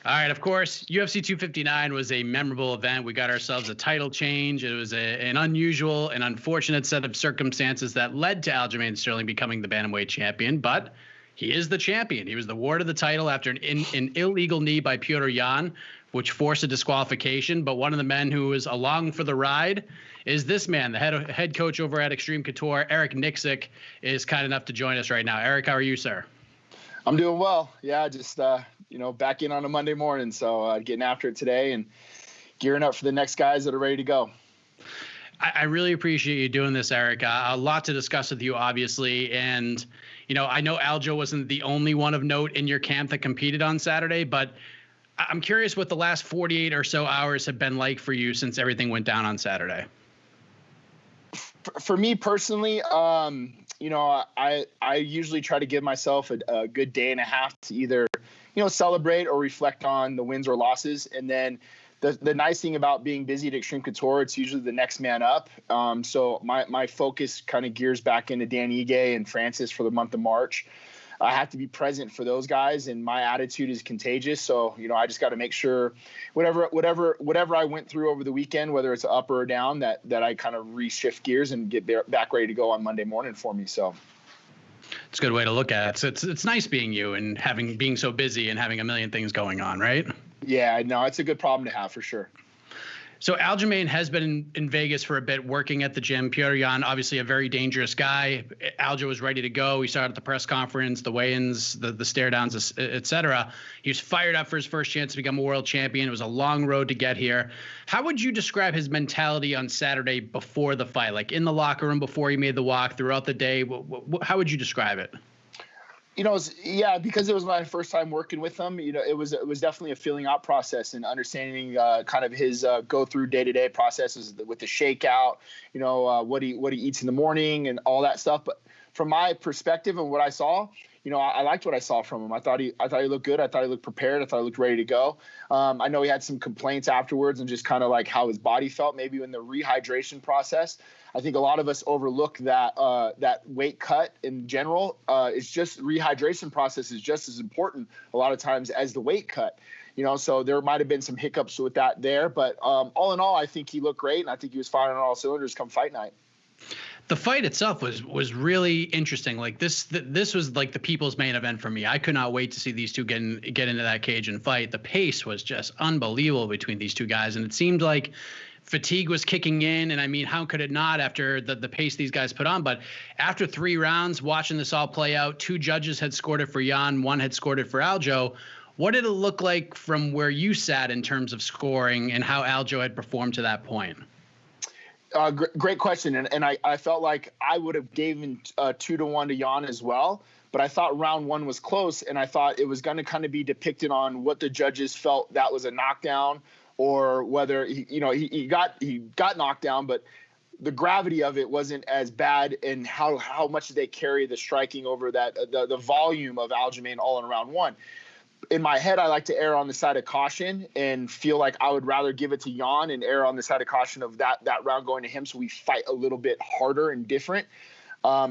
All right, of course, UFC 259 was a memorable event. We got ourselves a title change. It was an unusual and unfortunate set of circumstances that led to Aljamain Sterling becoming the bantamweight champion, but he is the champion. He was awarded the title after an illegal knee by Petr Yan, which forced a disqualification. But one of the men who was along for the ride is this man, the head coach over at Xtreme Couture, Eric Nicksick, is kind enough to join us right now. Eric, how are you, sir? I'm doing well. Yeah, just back in on a Monday morning, so getting after it today and gearing up for the next guys that are ready to go. I really appreciate you doing this, Eric. A lot to discuss with you, obviously. And, I know Aljo wasn't the only one of note in your camp that competed on Saturday, but I'm curious what the last 48 or so hours have been like for you since everything went down on Saturday. For me personally, I usually try to give myself a good day and a half to either, celebrate or reflect on the wins or losses. And then the nice thing about being busy at Xtreme Couture, it's usually the next man up. So my focus kind of gears back into Dan Ige and Francis for the month of March. I have to be present for those guys, and my attitude is contagious. So, I just got to make sure whatever I went through over the weekend, whether it's up or down, that I kind of reshift gears and get back ready to go on Monday morning for me. So it's a good way to look at it. So it's nice being you and being so busy and having a million things going on, right? Yeah, no, it's a good problem to have for sure. So Aljamain has been in Vegas for a bit, working at the gym. Petr Yan, obviously a very dangerous guy. Aljo was ready to go. We saw it at the press conference, the weigh-ins, the stare-downs, et cetera. He was fired up for his first chance to become a world champion. It was a long road to get here. How would you describe his mentality on Saturday before the fight, like in the locker room before he made the walk, throughout the day? How would you describe it? Because it was my first time working with him, it was definitely a feeling out process and understanding kind of his go through day-to-day processes with the shakeout, what he eats in the morning and all that stuff. But from my perspective and what I saw, I liked what I saw from him. I thought he looked good. I thought he looked prepared. I thought he looked ready to go. I know he had some complaints afterwards and just kind of like how his body felt, maybe in the rehydration process. I think a lot of us overlook that weight cut in general. It's just rehydration process is just as important a lot of times as the weight cut. So there might have been some hiccups with that there. But all in all, I think he looked great, and I think he was firing on all cylinders come fight night. The fight itself was really interesting. Like this was like the people's main event for me. I could not wait to see these two get into that cage and fight. The pace was just unbelievable between these two guys, and it seemed like fatigue was kicking in. And I mean, how could it not after the pace these guys put on? But after 3 rounds, watching this all play out, 2 judges had scored it for Yan, 1 had scored it for Aljo. What did it look like from where you sat in terms of scoring and how Aljo had performed to that point? Great question. And I felt like I would have given 2-1 to Yan as well. But I thought round 1 was close, and I thought it was going to kind of be depicted on what the judges felt that was a knockdown, or whether he got knocked down, but the gravity of it wasn't as bad, and how much did they carry the striking over that the volume of Aljamain all in round 1. In my head, I like to err on the side of caution and feel like I would rather give it to Yan and err on the side of caution of that round going to him, so we fight a little bit harder and different,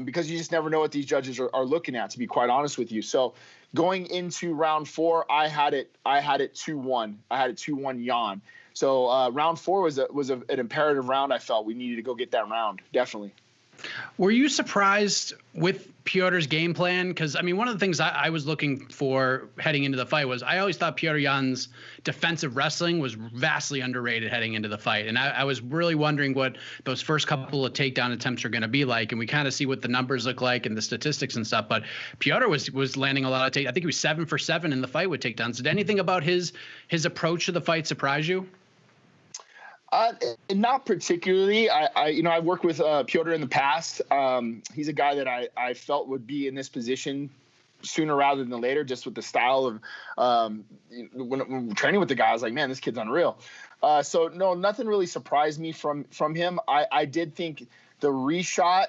because you just never know what these judges are looking at, to be quite honest with you. So going into round 4, I had it 2-1. I had it 2-1 Yan. So round 4 was an imperative round. I felt we needed to go get that round, definitely. Were you surprised with Petr's game plan? Because, I mean, one of the things I was looking for heading into the fight was I always thought Petr Yan's defensive wrestling was vastly underrated heading into the fight. And I was really wondering what those first couple of takedown attempts are going to be like. And we kind of see what the numbers look like and the statistics and stuff. But Petr was landing a lot of takedowns. I think he was 7 for 7 in the fight with takedowns. Did anything about his approach to the fight surprise you? Not particularly. I've worked with Petr in the past. He's a guy that I felt would be in this position sooner rather than later, just with the style of when training with the guy. I was like, man, this kid's unreal. So no, nothing really surprised me from him. I did think the reshot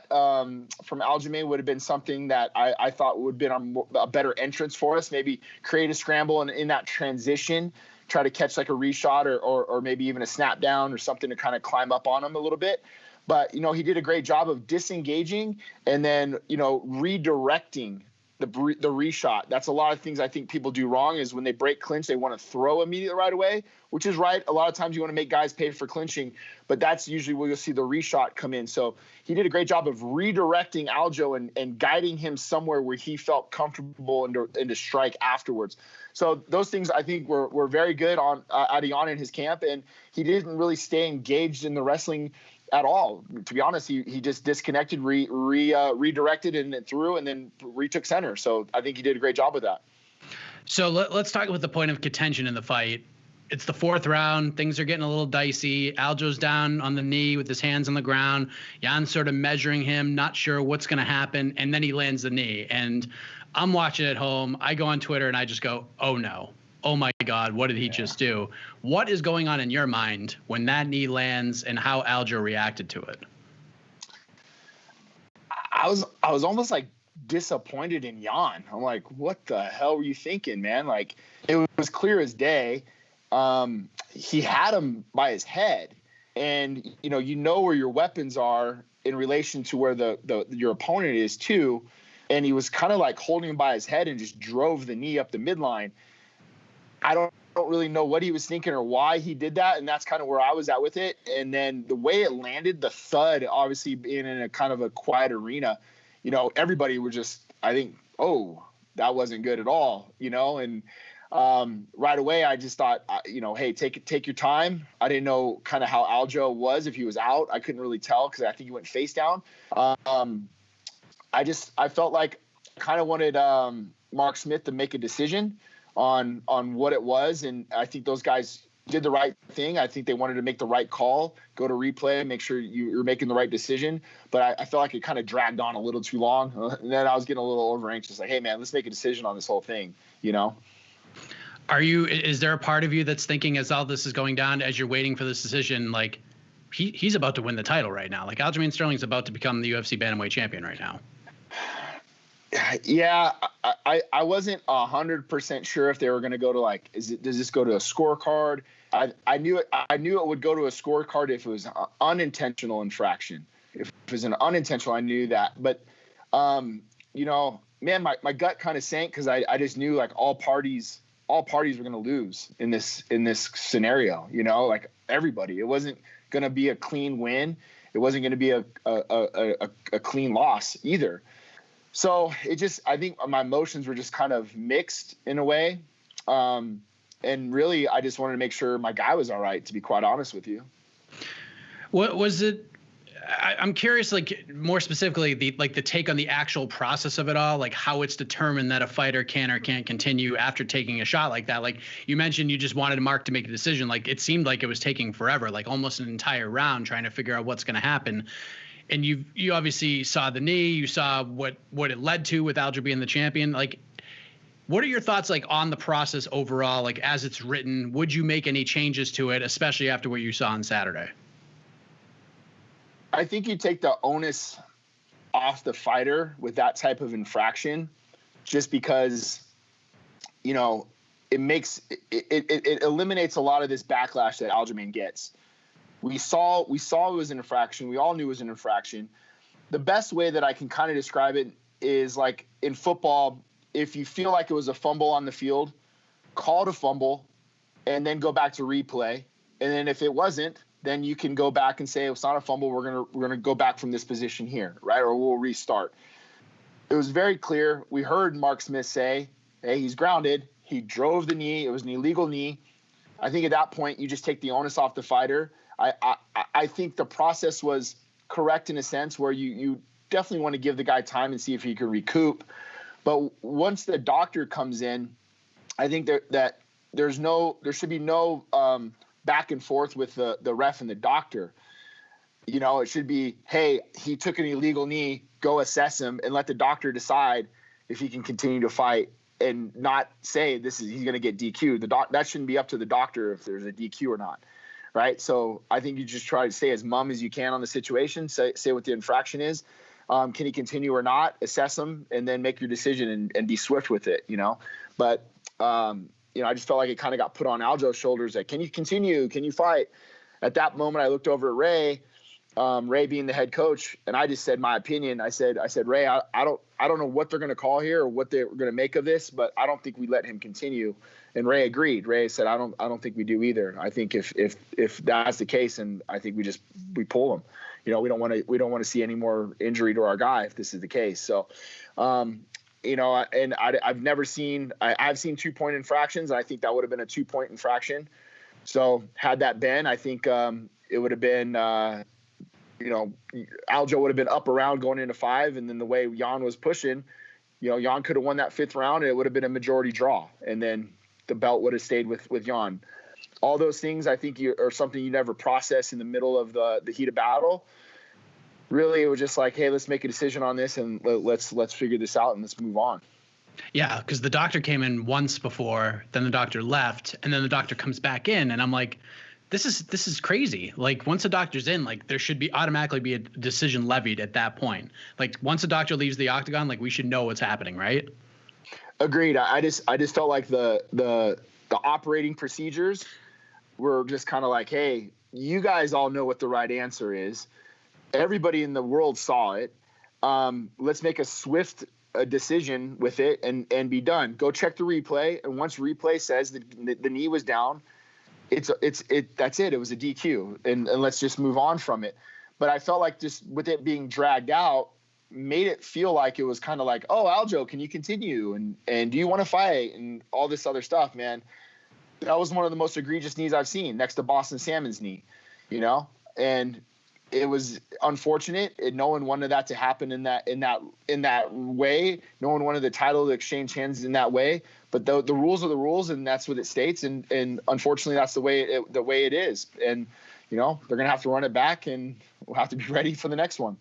from Aljamain would have been something that I thought would have been a better entrance for us. Maybe create a scramble and in that transition, try to catch like a reshot or maybe even a snap down or something to kind of climb up on him a little bit. But, he did a great job of disengaging and then, redirecting the reshot. That's a lot of things I think people do wrong is when they break clinch, they want to throw immediately right away, which is right. A lot of times you want to make guys pay for clinching, but that's usually where you'll see the reshot come in. So he did a great job of redirecting Aljo and guiding him somewhere where he felt comfortable and to strike afterwards. So those things I think were very good on out of Yan in his camp, and he didn't really stay engaged in the wrestling at all. To be honest, he just disconnected, redirected and threw, and then retook center. So I think he did a great job with that. So let's talk about the point of contention in the fight. It's the 4th round. Things are getting a little dicey. Aljo's down on the knee with his hands on the ground. Yan's sort of measuring him, not sure what's going to happen, and then he lands the knee. And I'm watching at home. I go on Twitter and I just go, oh no. Oh my God, what did he just do? What is going on in your mind when that knee lands and how Aljo reacted to it? I was almost like disappointed in Yan. I'm like, what the hell were you thinking, man? Like, it was clear as day. He had him by his head, and you know where your weapons are in relation to where your opponent is too. And he was kind of like holding him by his head and just drove the knee up the midline. I don't really know what he was thinking or why he did that, and that's kind of where I was at with it. And then the way it landed, the thud, obviously being in a kind of a quiet arena, everybody were just, I think, oh, that wasn't good at all, and right away I just thought, hey, take your time. I didn't know kind of how Aljo was, if he was out. I couldn't really tell because I think he went face down. I felt like I kind of wanted Mark Smith to make a decision on what it was, and I think those guys did the right thing. I think they wanted to make the right call, go to replay, make sure you're making the right decision. But I felt like it kind of dragged on a little too long, and then I was getting a little over anxious. Like, hey man, let's make a decision on this whole thing. Is there a part of you that's thinking as all this is going down, as you're waiting for this decision, like he's about to win the title right now? Like Aljamain Sterling's about to become the UFC bantamweight champion right now. Yeah, I wasn't 100% sure if they were going to go to does this go to a scorecard? I knew it would go to a scorecard if it was an unintentional infraction. If it was an unintentional, I knew that. But, man, my gut kind of sank because I just knew like all parties were going to lose in this scenario. Like everybody. It wasn't going to be a clean win. It wasn't going to be a clean loss either. So I think my emotions were just kind of mixed in a way. And really, I just wanted to make sure my guy was all right, to be quite honest with you. What was it? I'm curious, like more specifically, the take on the actual process of it all, like how it's determined that a fighter can or can't continue after taking a shot like that. Like you mentioned, you just wanted Mark to make a decision. Like it seemed like it was taking forever, like almost an entire round trying to figure out what's going to happen. And you obviously saw the knee, you saw what it led to with Aljo being the champion. Like, what are your thoughts like on the process overall? Like as it's written, would you make any changes to it, especially after what you saw on Saturday? I think you take the onus off the fighter with that type of infraction, just because, it makes it eliminates a lot of this backlash that Aljamain gets. We saw it was an infraction. We all knew it was an infraction. The best way that I can kind of describe it is like in football, if you feel like it was a fumble on the field, call it a fumble and then go back to replay. And then if it wasn't, then you can go back and say, it's not a fumble. We're going to go back from this position here, right? Or we'll restart. It was very clear. We heard Mark Smith say, hey, he's grounded. He drove the knee. It was an illegal knee. I think at that point, you just take the onus off the fighter. I think the process was correct in a sense where you definitely want to give the guy time and see if he can recoup. But once the doctor comes in, I think that there should be no back and forth with the ref and the doctor. It should be, hey, he took an illegal knee, go assess him and let the doctor decide if he can continue to fight, and not say he's going to get DQ'd. That shouldn't be up to the doctor if there's a DQ or not. Right. So I think you just try to stay as mum as you can on the situation, say what the infraction is. Can he continue or not? Assess him and then make your decision and be swift with it, But, I just felt like it kind of got put on Aljo's shoulders. Like, can you continue? Can you fight? At that moment, I looked over at Ray Ray being the head coach, and I just said my opinion. I said, Ray, I don't know what they're going to call here or what they're going to make of this, but I don't think we let him continue. And Ray agreed. Ray said, I don't think we do either. I think if that's the case, and I think we pull him. You know, we don't want to see any more injury to our guy if this is the case. So, you know, and I've never seen I've seen 2-point infractions. And I think that would have been a 2-point infraction. So had that been, I think it would have been. You know, Aljo would have been up around going into 5, and then the way Yan was pushing, you know, Yan could have won that 5th round, and it would have been a majority draw, and then the belt would have stayed with Yan. All those things, I think, are something you never process in the middle of the heat of battle. Really, it was just like, hey, let's make a decision on this, and let's figure this out, and let's move on. Yeah, because the doctor came in once before, then the doctor left, and then the doctor comes back in, and I'm like, this is crazy. Like, once a doctor's in, like, there should be automatically be a decision levied at that point. Like, once a doctor leaves the octagon, like, we should know what's happening, right? Agreed. I just felt like the operating procedures were just kind of like, hey, you guys all know what the right answer is. Everybody in the world saw it. Let's make a swift decision with it and be done. Go check the replay, and once replay says the knee was down, that's it. It was a DQ, and let's just move on from it. But I felt like just with it being dragged out, made it feel like it was kind of like, oh, Aljo, can you continue? And do you want to fight? And all this other stuff, man. That was one of the most egregious knees I've seen, next to Boston Salmon's knee, you know? And it was unfortunate. No one wanted that to happen in that way. No one wanted the title to exchange hands in that way. But the rules are the rules, and that's what it states. And unfortunately, that's the way it is. And you know, they're gonna have to run it back, and we'll have to be ready for the next one.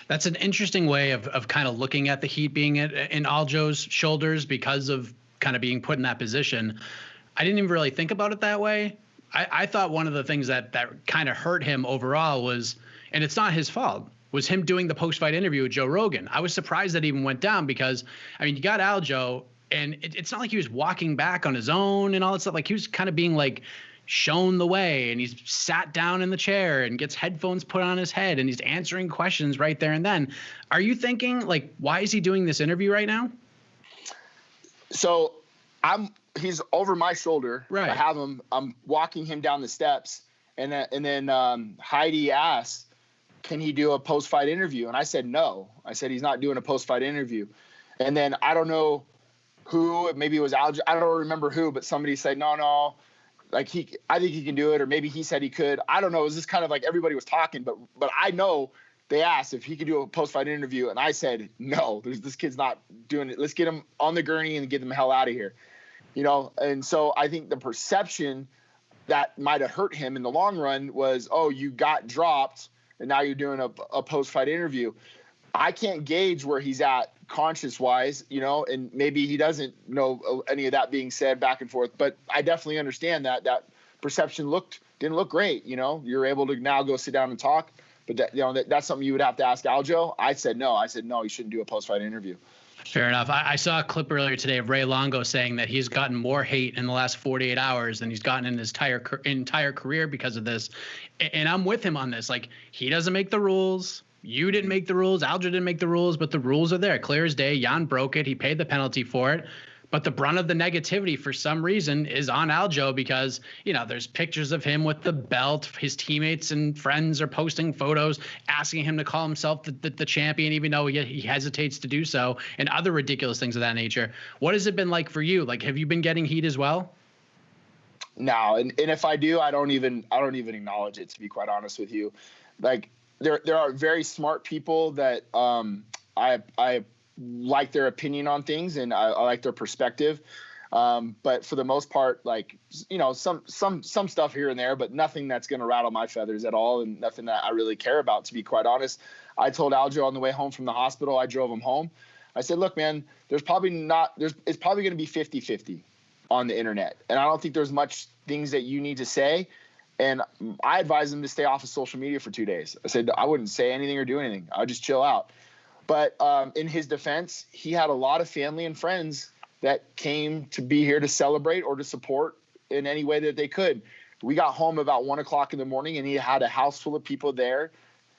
That's an interesting way of kind of looking at the heat being in Aljo's shoulders because of kind of being put in that position. I didn't even really think about it that way. I thought one of the things that kind of hurt him overall was, and it's not his fault, was him doing the post-fight interview with Joe Rogan. I was surprised that it even went down because, I mean, you got Aljo, and it's not like he was walking back on his own and all that stuff. Like, he was kind of being like shown the way, and he's sat down in the chair and gets headphones put on his head, and he's answering questions right there and then. Are you thinking, like, why is he doing this interview right now? So he's over my shoulder. Right. I have him. I'm walking him down the steps, and then Heidi asked, "Can he do a post-fight interview?" And I said no. I said he's not doing a post-fight interview. And then I don't know who, maybe it was Aljo. I don't remember who, but somebody said no. Like I think he can do it, or maybe he said he could. I don't know. It was just kind of like everybody was talking, but I know they asked if he could do a post-fight interview, and I said no. This kid's not doing it. Let's get him on the gurney and get him the hell out of here. You know, and so I think the perception that might have hurt him in the long run was, oh, you got dropped and now you're doing a post-fight interview. I can't gauge where he's at conscious-wise, you know, and maybe he doesn't know any of that being said back and forth. But I definitely understand that perception didn't look great. You know, you're able to now go sit down and talk, but that's something you would have to ask Aljo. I said no. You shouldn't do a post-fight interview. Fair enough. I saw a clip earlier today of Ray Longo saying that he's gotten more hate in the last 48 hours than he's gotten in his entire career because of this. And I'm with him on this. Like, he doesn't make the rules. You didn't make the rules. Aljo didn't make the rules, but the rules are there. Clear as day. Yan broke it. He paid the penalty for it. But the brunt of the negativity for some reason is on Aljo because, you know, there's pictures of him with the belt. His teammates and friends are posting photos asking him to call himself the champion, even though he hesitates to do so, and other ridiculous things of that nature. What has it been like for you? Like, have you been getting heat as well? No, and if I do, I don't even acknowledge it, to be quite honest with you. Like, there are very smart people that I like their opinion on things, and I like their perspective. But for the most part, like, you know, some stuff here and there, but nothing that's going to rattle my feathers at all, and nothing that I really care about, to be quite honest. I told Aljo on the way home from the hospital, I drove him home. I said, look, man, it's probably going to be 50-50 on the internet. And I don't think there's much things that you need to say. And I advised him to stay off of social media for 2 days. I said, I wouldn't say anything or do anything. I would just chill out. But in his defense, he had a lot of family and friends that came to be here to celebrate or to support in any way that they could. We got home about 1 o'clock in the morning, and he had a house full of people there.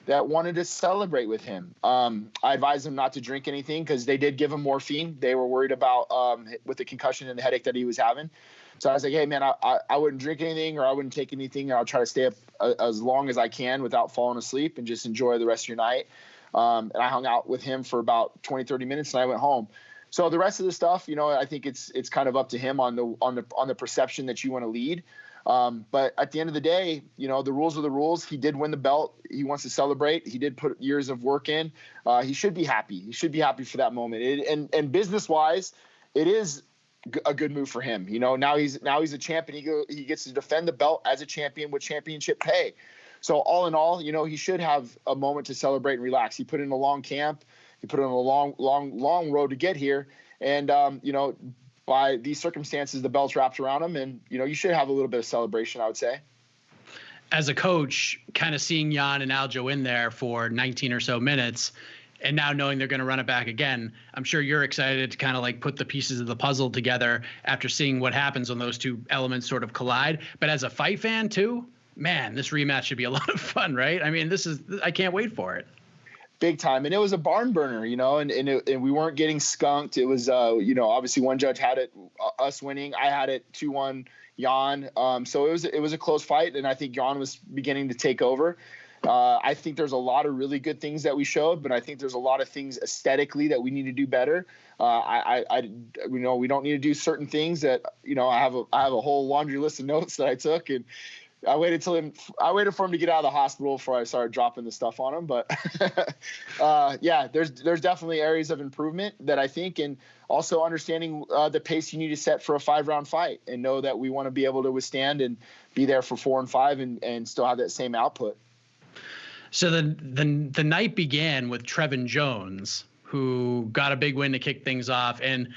that wanted to celebrate with him. I advised him not to drink anything because they did give him morphine. They were worried about with the concussion and the headache that he was having. So I was like, hey, man, I wouldn't drink anything or I wouldn't take anything. I'll try to stay up as long as I can without falling asleep and just enjoy the rest of your night. And I hung out with him for about 20, 30 minutes and I went home. So the rest of the stuff, you know, I think it's kind of up to him on the perception that you want to lead. But at the end of the day, you know, the rules are the rules. He did win the belt. He wants to celebrate. He did put years of work in. He should be happy. He should be happy for that moment. And business wise, it is a good move for him. You know, now he's a champion. He gets to defend the belt as a champion with championship pay. So all in all, you know, he should have a moment to celebrate and relax. He put in a long camp. He put in a long road to get here. And, you know, by these circumstances, the belt's wrapped around him. And, you know, you should have a little bit of celebration, I would say. As a coach, kind of seeing Yan and Aljo in there for 19 or so minutes and now knowing they're going to run it back again, I'm sure you're excited to kind of like put the pieces of the puzzle together after seeing what happens when those two elements sort of collide. But as a fight fan too, man, this rematch should be a lot of fun, right? I mean, I can't wait for it. Big time. And it was a barn burner, you know, and we weren't getting skunked. It was, you know, obviously one judge had it, us winning. I had it 2-1 Yan. So it was a close fight. And I think Yan was beginning to take over. I think there's a lot of really good things that we showed, but I think there's a lot of things aesthetically that we need to do better. You know, we don't need to do certain things that, you know, I have a whole laundry list of notes that I took, and I waited for him to get out of the hospital before I started dropping the stuff on him. But yeah, there's definitely areas of improvement that I think, and also understanding the pace you need to set for a 5-round fight and know that we want to be able to withstand and be there for 4 and 5 and still have that same output. So the night began with Trevin Jones, who got a big win to kick things off. And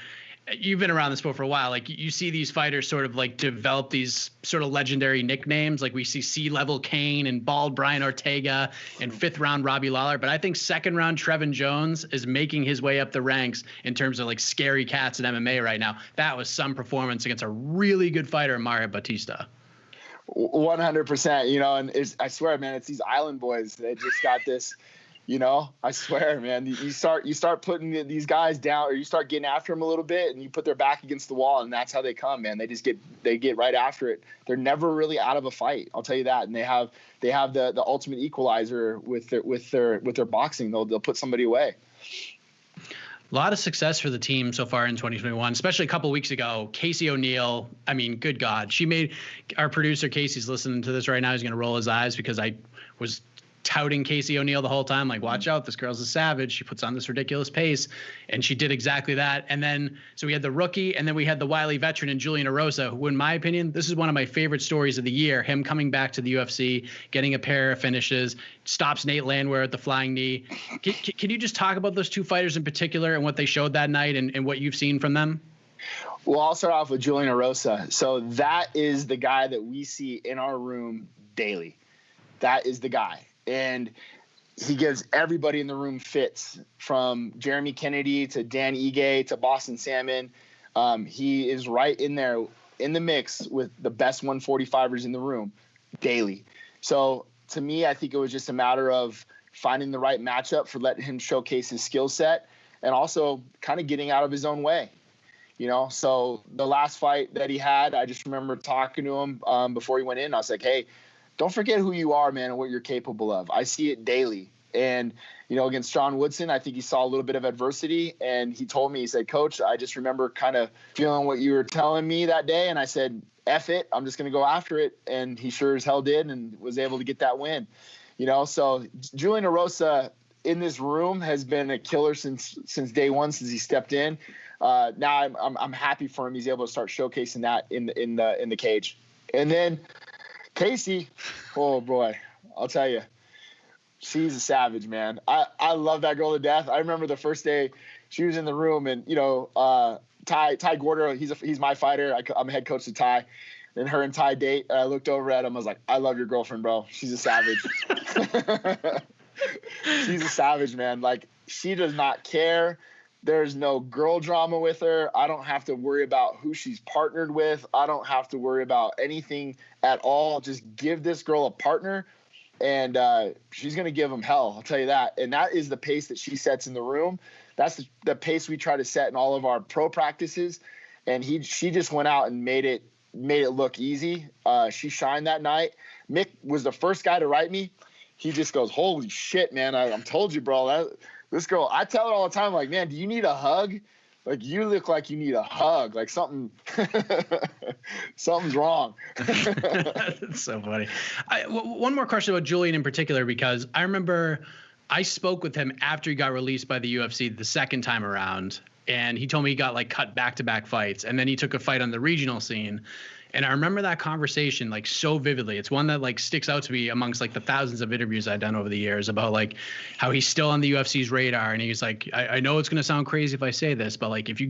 you've been around the sport for a while. Like you see these fighters sort of like develop these sort of legendary nicknames. Like we see C-level Kane and bald Brian Ortega and 5th round Robbie Lawler. But I think 2nd round Trevin Jones is making his way up the ranks in terms of like scary cats in MMA right now. That was some performance against a really good fighter, Mario Bautista. 100%, you know, and I swear, man, it's these island boys. They just got this, you know, I swear, man, you start putting these guys down, or you start getting after them a little bit and you put their back against the wall, and that's how they come, man. They get right after it. They're never really out of a fight. I'll tell you that. And they have the ultimate equalizer with their boxing. They'll put somebody away. A lot of success for the team so far in 2021, especially a couple of weeks ago. Casey O'Neill, I mean, good God. She made our producer, Casey's listening to this right now. He's going to roll his eyes because I was touting Casey O'Neill the whole time. Like, watch out, this girl's a savage. She puts on this ridiculous pace. And she did exactly that. And then, so we had the rookie, and then we had the wily veteran in Julian Erosa, who, in my opinion, this is one of my favorite stories of the year. Him coming back to the UFC, getting a pair of finishes, stops Nate Landwehr at the flying knee. Can you just talk about those two fighters in particular and what they showed that night and what you've seen from them? Well, I'll start off with Julian Erosa. So that is the guy that we see in our room daily. That is the guy. And he gives everybody in the room fits, from Jeremy Kennedy to Dan Ige to Boston Salmon. He is right in there in the mix with the best 145ers in the room daily. So to me, I think it was just a matter of finding the right matchup for letting him showcase his skill set and also kind of getting out of his own way. You know, so the last fight that he had, I just remember talking to him before he went in. I was like, hey, don't forget who you are, man, and what you're capable of. I see it daily. And, you know, against Sean Woodson, I think he saw a little bit of adversity. And he told me, he said, Coach, I just remember kind of feeling what you were telling me that day. And I said, F it, I'm just going to go after it. And he sure as hell did and was able to get that win. You know, so Julian Erosa in this room has been a killer since day one, since he stepped in. Now I'm happy for him. He's able to start showcasing that in the cage. And then Casey, oh boy, I'll tell you, she's a savage, man. I love that girl to death. I remember the first day she was in the room, and you know, Ty Gordo, he's my fighter. I'm head coach of Ty, and her and Ty date. And I looked over at him. I was like, I love your girlfriend, bro. She's a savage. She's a savage, man. Like, she does not care. There's no girl drama with her. I don't have to worry about who she's partnered with. I don't have to worry about anything at all. Just give this girl a partner and she's going to give him hell. I'll tell you that. And that is the pace that she sets in the room. That's the pace we try to set in all of our pro practices. And she just went out and made it look easy. She shined that night. Mick was the first guy to write me. He just goes, "Holy shit, man. I'm told you, bro. This girl," I tell her all the time, like, "Man, do you need a hug? Like, you look like you need a hug. Like something's wrong." That's so funny. One more question about Julian in particular, because I remember I spoke with him after he got released by the UFC the second time around, and he told me he got like cut back-to-back fights, and then he took a fight on the regional scene. And I remember that conversation like so vividly. It's one that like sticks out to me amongst like the thousands of interviews I've done over the years about like how he's still on the UFC's radar. And he's like, I know it's going to sound crazy if I say this, but like if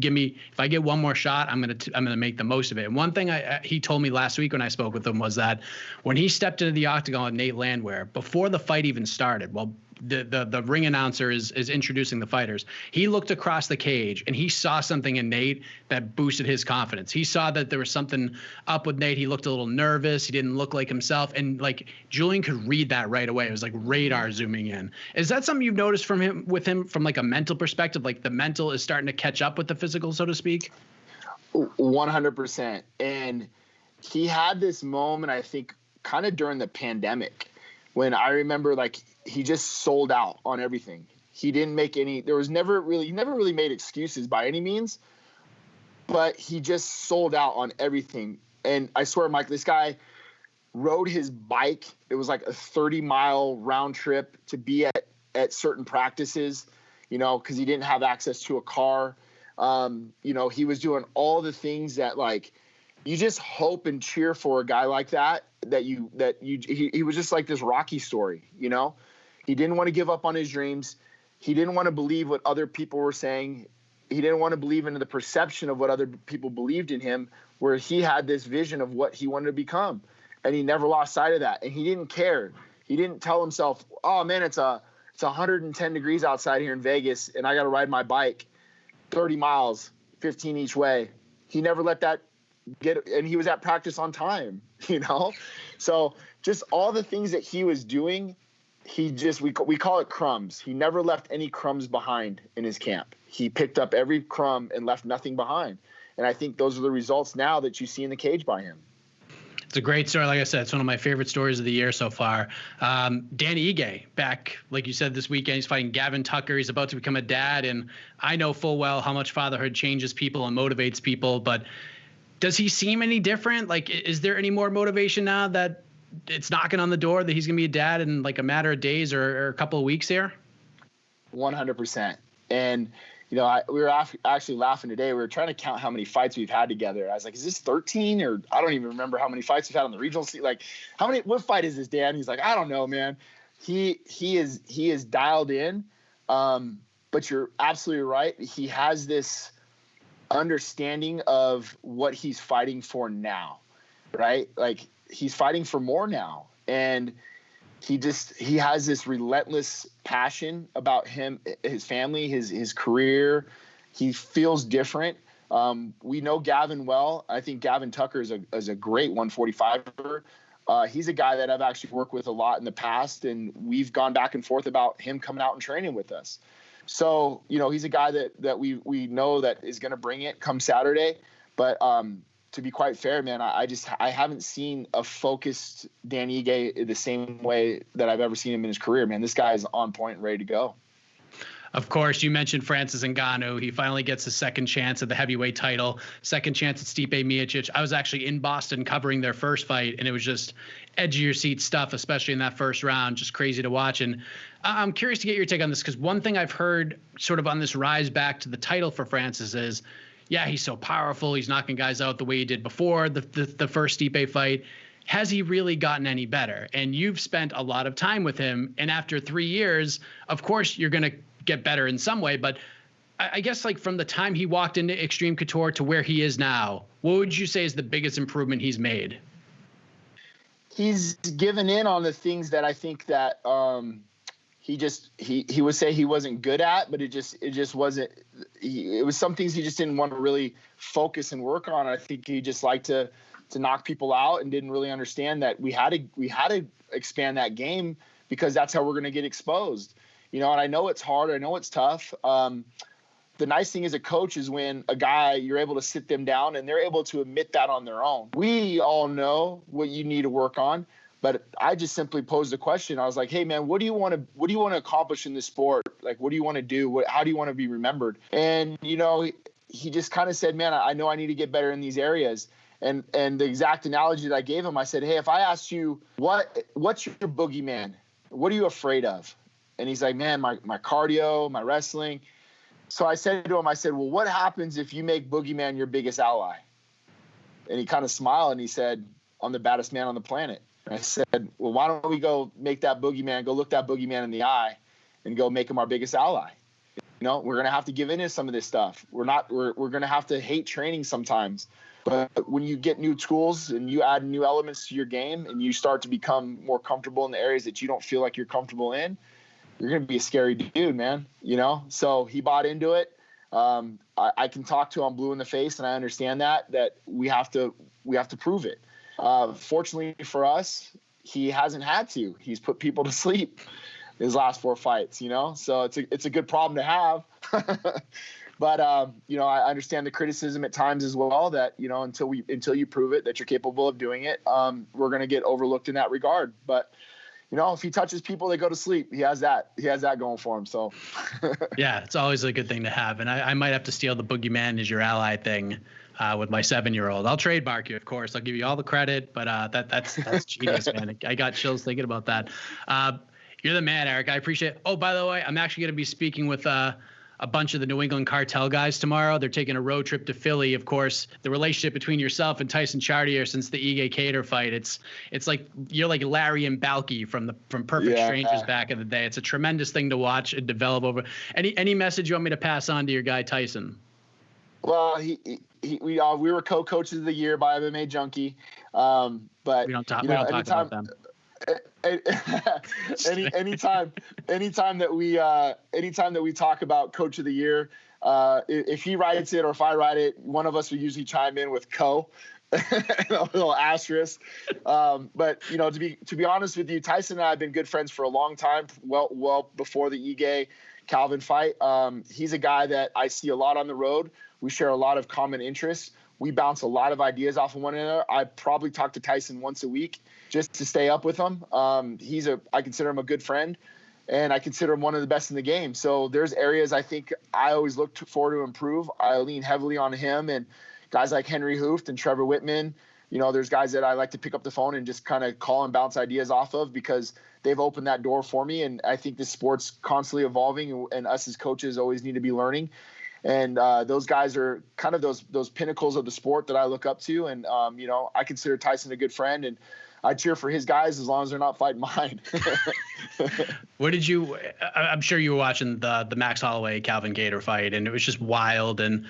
I get one more shot, I'm going to make the most of it. And one thing he told me last week when I spoke with him was that when he stepped into the octagon with Nate Landwehr, before the fight even started, well, the ring announcer is introducing the fighters, he looked across the cage and he saw something in Nate that boosted his confidence. He saw that there was something up with Nate. He looked a little nervous. He didn't look like himself. And like Julian could read that right away. It was like radar zooming in. Is that something you've noticed from him from like a mental perspective? Like the mental is starting to catch up with the physical, so to speak? 100%. And he had this moment, I think, kind of during the pandemic, when I remember like he just sold out on everything. He didn't make he never really made excuses by any means, but he just sold out on everything. And I swear, Mike, this guy rode his bike. It was like a 30-mile round trip to be at certain practices, because he didn't have access to a car. He was doing all the things that like you just hope and cheer for a guy like that. He was just like this Rocky story, He didn't want to give up on his dreams. He didn't want to believe what other people were saying. He didn't want to believe in the perception of what other people believed in him, where he had this vision of what he wanted to become. And he never lost sight of that. And he didn't care. He didn't tell himself, "Oh man, it's 110 degrees outside here in Vegas and I got to ride my bike 30 miles, 15 each way." He never let that and he was at practice on time, So just all the things that he was doing, we call it crumbs. He never left any crumbs behind in his camp. He picked up every crumb and left nothing behind. And I think those are the results now that you see in the cage by him. It's a great story. Like I said, it's one of my favorite stories of the year so far. Danny Ige back, like you said, this weekend, he's fighting Gavin Tucker. He's about to become a dad. And I know full well how much fatherhood changes people and motivates people, but does he seem any different? Like, is there any more motivation now that it's knocking on the door that he's going to be a dad in like a matter of days or a couple of weeks here? 100%. And, we were actually laughing today. We were trying to count how many fights we've had together. I was like, is this 13? Or I don't even remember how many fights we've had on the regional scene. Like, what fight is this, Dan? He's like, I don't know, man. He is dialed in. But you're absolutely right. He has this understanding of what he's fighting for now, right? Like he's fighting for more now. And he has this relentless passion about his family, his career. He feels different. We know Gavin well. I think Gavin Tucker is a great 145er. He's a guy that I've actually worked with a lot in the past, and we've gone back and forth about him coming out and training with us. So, he's a guy that we know that is going to bring it come Saturday. But to be quite fair, man, I haven't seen a focused Danny Ige the same way that I've ever seen him in his career, man. This guy is on point and ready to go. Of course, you mentioned Francis Ngannou. He finally gets his second chance at the heavyweight title, second chance at Stipe Miocic. I was actually in Boston covering their first fight, and it was just edge of your seat stuff, especially in that first round, just crazy to watch. And I'm curious to get your take on this, because one thing I've heard sort of on this rise back to the title for Francis is, yeah, he's so powerful. He's knocking guys out the way he did before the first Stipe fight. Has he really gotten any better? And you've spent a lot of time with him. And after 3 years, of course, you're going to get better in some way. But I guess like from the time he walked into Xtreme Couture to where he is now, what would you say is the biggest improvement he's made? He's given in on the things that I think that he would say he wasn't good at, but it just wasn't. It was some things he just didn't want to really focus and work on. I think he just liked to to knock people out and didn't really understand that we had to expand that game because that's how we're going to get exposed. And I know it's hard. I know it's tough. The nice thing as a coach is when a guy, you're able to sit them down and they're able to admit that on their own. We all know what you need to work on, but I just simply posed a question. I was like, hey man, what do you want to accomplish in this sport? Like, what do you want to do? How do you want to be remembered? And, he just kind of said, man, I know I need to get better in these areas. And the exact analogy that I gave him, I said, hey, if I asked you what's your boogeyman? What are you afraid of? And he's like, man, my cardio, my wrestling. So I said to him, well, what happens if you make boogeyman your biggest ally? And he kind of smiled and he said, I'm the baddest man on the planet. And I said, well, why don't we go make that boogeyman, go look that boogeyman in the eye and go make him our biggest ally? We're going to have to give in to some of this stuff. We're going to have to hate training sometimes. But when you get new tools and you add new elements to your game and you start to become more comfortable in the areas that you don't feel like you're comfortable in, you're going to be a scary dude, man. So he bought into it. I can talk to him blue in the face, and I understand that we have to prove it. Fortunately for us, he hasn't had to. He's put people to sleep his last 4 fights, so it's a good problem to have. But I understand the criticism at times as well that, until you prove it that you're capable of doing it, we're going to get overlooked in that regard. But if he touches people, they go to sleep. He has that going for him. So yeah, it's always a good thing to have. And I might have to steal the boogeyman is your ally thing with my 7-year-old. I'll trademark you, of course. I'll give you all the credit, but that's genius, man. I got chills thinking about that. You're the man, Eric. I appreciate it. Oh, by the way, I'm actually going to be speaking with a bunch of the New England Cartel guys tomorrow. They're taking a road trip to Philly. Of course, the relationship between yourself and Tyson Chartier since the Ige Cater fight, it's like you're like Larry and Balky from Perfect Strangers back in the day. It's a tremendous thing to watch and develop over. Any message you want me to pass on to your guy Tyson? Well, we were co-coaches of the year by MMA Junkie, but we don't talk about them. anytime that we talk about coach of the year, if he writes it or if I write it, one of us will usually chime in with a little asterisk. But to be honest with you, Tyson and I have been good friends for a long time, well before the Ige Calvin fight. He's a guy that I see a lot on the road. We share a lot of common interests. We bounce a lot of ideas off of one another. I probably talk to Tyson once a week just to stay up with him. I consider him a good friend, and I consider him one of the best in the game. So there's areas I think I always look forward to improve. I lean heavily on him and guys like Henry Hooft and Trevor Whitman. There's guys that I like to pick up the phone and just kind of call and bounce ideas off of because they've opened that door for me. And I think the sport's constantly evolving, and us as coaches always need to be learning. And those guys are kind of those pinnacles of the sport that I look up to. And, I consider Tyson a good friend, and I cheer for his guys as long as they're not fighting mine. I'm sure you were watching the Max Holloway Calvin Kattar fight, and it was just wild. And,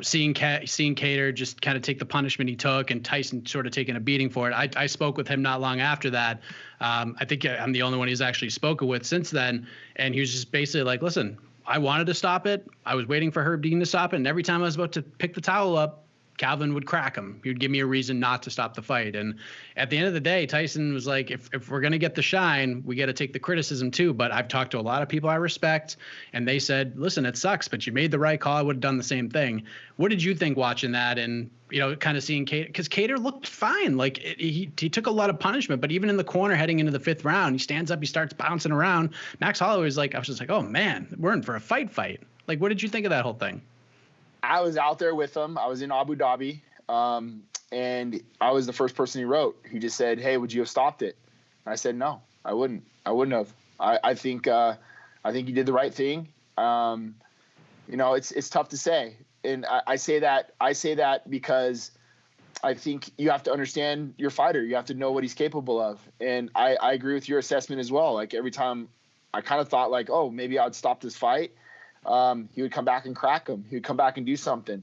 seeing Kattar just kind of take the punishment he took and Tyson sort of taking a beating for it. I spoke with him not long after that. I think I'm the only one he's actually spoken with since then. And he was just basically like, listen, I wanted to stop it. I was waiting for Herb Dean to stop it. And every time I was about to pick the towel up, Calvin would crack him. He would give me a reason not to stop the fight. And at the end of the day, Tyson was like, if we're going to get the shine, we got to take the criticism too. But I've talked to a lot of people I respect, and they said, listen, it sucks, but you made the right call. I would have done the same thing. What did you think watching that and, kind of seeing Kattar? Because Kattar looked fine. Like he took a lot of punishment, but even in the corner heading into the 5th round, he stands up, he starts bouncing around. Max Holloway was like, I was just like, oh man, we're in for a fight. Like, what did you think of that whole thing? I was out there with him. I was in Abu Dhabi, and I was the first person he wrote. He just said, hey, would you have stopped it? And I said, no, I wouldn't. I wouldn't have. I think he did the right thing. It's tough to say. And I say that because I think you have to understand your fighter. You have to know what he's capable of. And I agree with your assessment as well. Like every time I kind of thought like, oh, maybe I'd stop this fight. He would come back and crack him. He would come back and do something.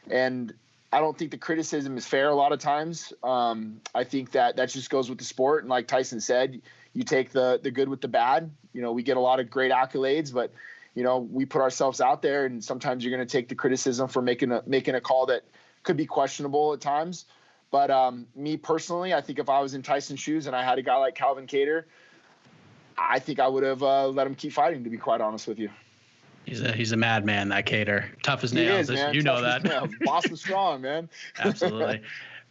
And I don't think the criticism is fair a lot of times. I think that just goes with the sport. And like Tyson said, you take the good with the bad. We get a lot of great accolades, but, we put ourselves out there, and sometimes you're going to take the criticism for making a call that could be questionable at times. But me personally, I think if I was in Tyson's shoes and I had a guy like Calvin Kattar, I think I would have let him keep fighting, to be quite honest with you. He's a madman, that Kattar. Tough as nails. He is, man. You know that. Boston strong, man. Absolutely.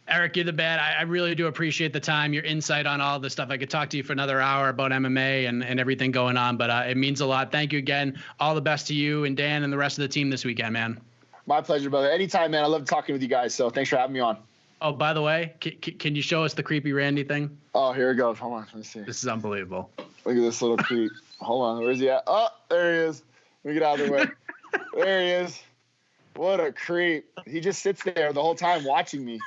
Eric, you're the man. I really do appreciate the time, your insight on all this stuff. I could talk to you for another hour about MMA and everything going on, but it means a lot. Thank you again. All the best to you and Dan and the rest of the team this weekend, man. My pleasure, brother. Anytime, man. I love talking with you guys, so thanks for having me on. Oh, by the way, can you show us the creepy Randy thing? Oh, here it goes. Hold on. Let me see. This is unbelievable. Look at this little creep. Hold on. Where's he at? Oh, there he is. Let me get out of the way. There he is. What a creep. He just sits there the whole time watching me,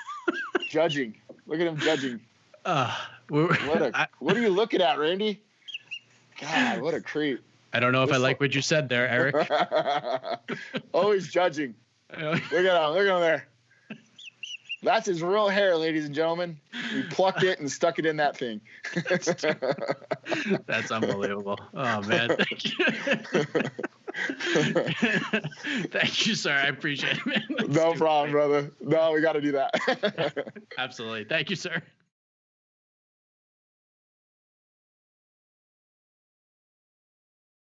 judging. Look at him judging. What are you looking at, Randy? God, what a creep. I don't know if I like what you said there, Eric. Always judging. Look at him. Look at him there. That's his real hair, ladies and gentlemen. We plucked it and stuck it in that thing. That's unbelievable. Oh, man. Thank you. Thank you, sir. I appreciate it, man. No problem, brother. No, we got to do that. Absolutely. Thank you, sir.